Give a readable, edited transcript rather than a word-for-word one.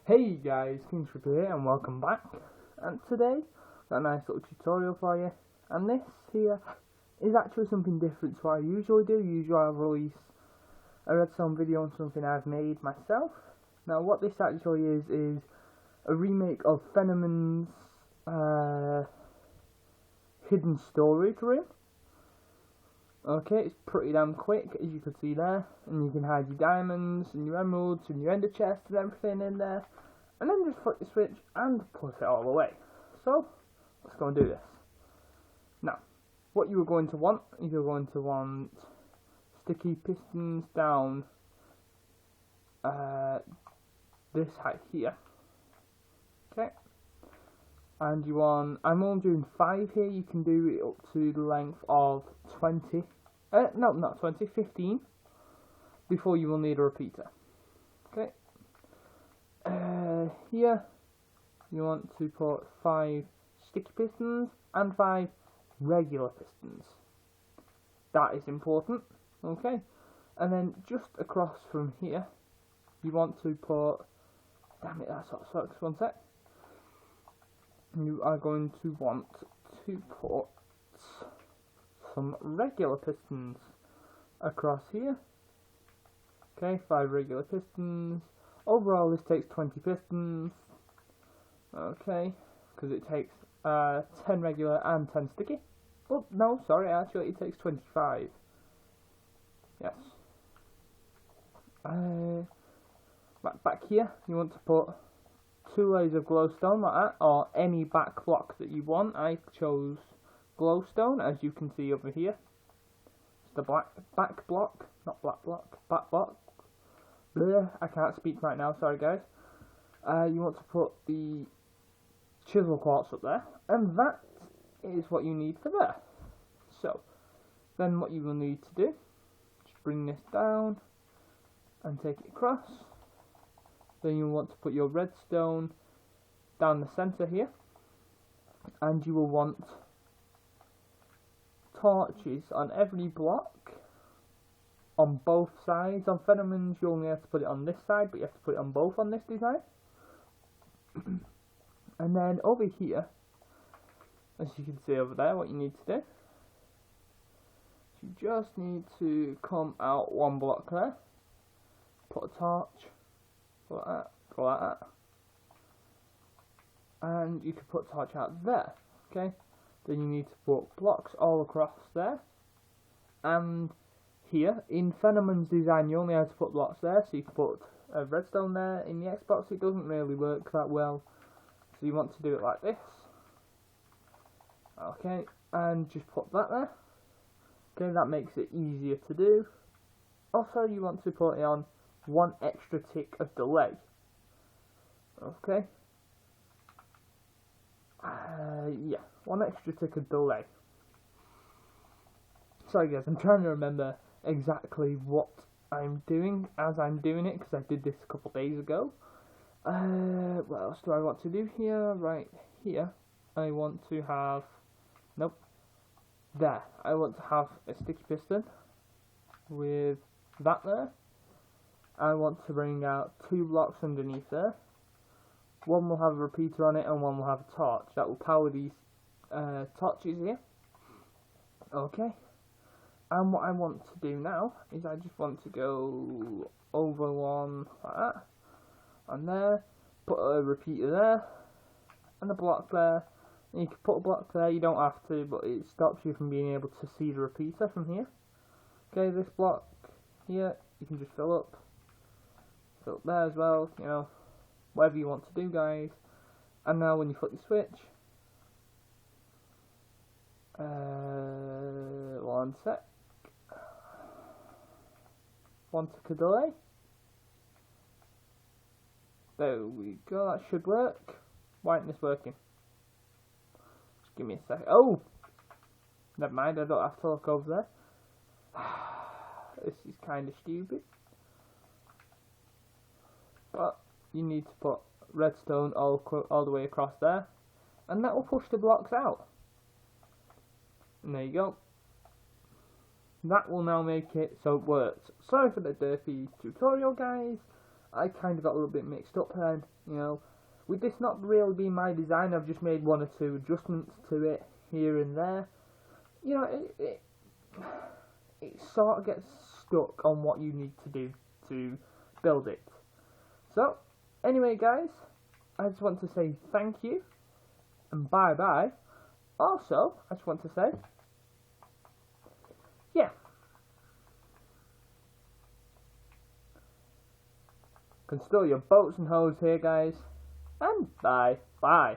Hey guys, Kingstrip here and welcome back. And today, got a nice little tutorial for you. And this here is actually something different to what I usually do. Usually I release a redstone video on something I've made myself. Now what this actually is a remake of Fenomans' hidden storage room. Okay, it's pretty damn quick, as you can see there, and you can hide your diamonds and your emeralds and your ender chest and everything in there, and then just flip the switch and put it all away. So, let's go and do this. Now, what you are going to want is you're going to want sticky pistons down this height here. Okay, and you want, I'm only doing 5 here, you can do it up to the length of 20. No, not 20, 15, before you will need a repeater. Okay. Here, you want to put 5 sticky pistons and 5 regular pistons. That is important. Okay. And then just across from here, you want to put, damn it, that's what sucks, one sec. You are going to want to put some regular pistons across here. Okay, 5 regular pistons. Overall this takes 20 pistons. Okay, because it takes 10 regular and 10 sticky. Oh, no, sorry, actually it takes 25. Yes. Back here, you want to put 2 layers of glowstone like that, or any back block that you want. I chose glowstone, as you can see over here. It's the back block, not black block, back block. Bleh, I can't speak right now, sorry guys. You want to put the chisel quartz up there, and that is what you need for there. So, then what you will need to do, just bring this down and take it across. Then you want to put your redstone down the center here, and you will want torches on every block on both sides. On Fenomans you only have to put it on this side, but you have to put it on both on this design. And then over here, as you can see over there, what you need to do, you just need to come out 1 block there, put a torch, like that, go like that, and you can put a torch out there. Okay, then you need to put blocks all across there, and here in Fenomans design you only have to put blocks there, so you can put a redstone there. In the Xbox it doesn't really work that well, so you want to do it like this. Okay, and just put that there. Okay, that makes it easier to do. Also you want to put it on 1 extra tick of delay. Okay. Yeah, 1 extra tick of delay. Sorry guys, I'm trying to remember exactly what I'm doing as I'm doing it, because I did this a couple days ago. What else do I want to do here? Right here, I want to have, nope, there. I want to have a sticky piston with that there. I want to bring out 2 blocks underneath there. 1 will have a repeater on it and 1 will have a torch. That will power these torches here. Okay. And what I want to do now is I just want to go over 1 like that. And there. Put a repeater there. And a block there. And you can put a block there, you don't have to, but it stops you from being able to see the repeater from here. Okay, this block here, you can just fill up there as well, you know, whatever you want to do guys. And now when you flip the switch, 1 sec, 1 tick of delay, there we go, that should work. Why isn't this working? Just give me a second. Oh, never mind, I don't have to look over there. This is kind of stupid. But you need to put redstone all the way across there, and that will push the blocks out. And there you go. That will now make it so it works. Sorry for the dirty tutorial guys. I kind of got a little bit mixed up then, you know. With this not really being my design, I've just made one or two adjustments to it here and there. You know, it sort of gets stuck on what you need to do to build it. So, anyway guys, I just want to say thank you and bye bye. Also, I just want to say, yeah, can store your boats and hoes here guys, and bye bye.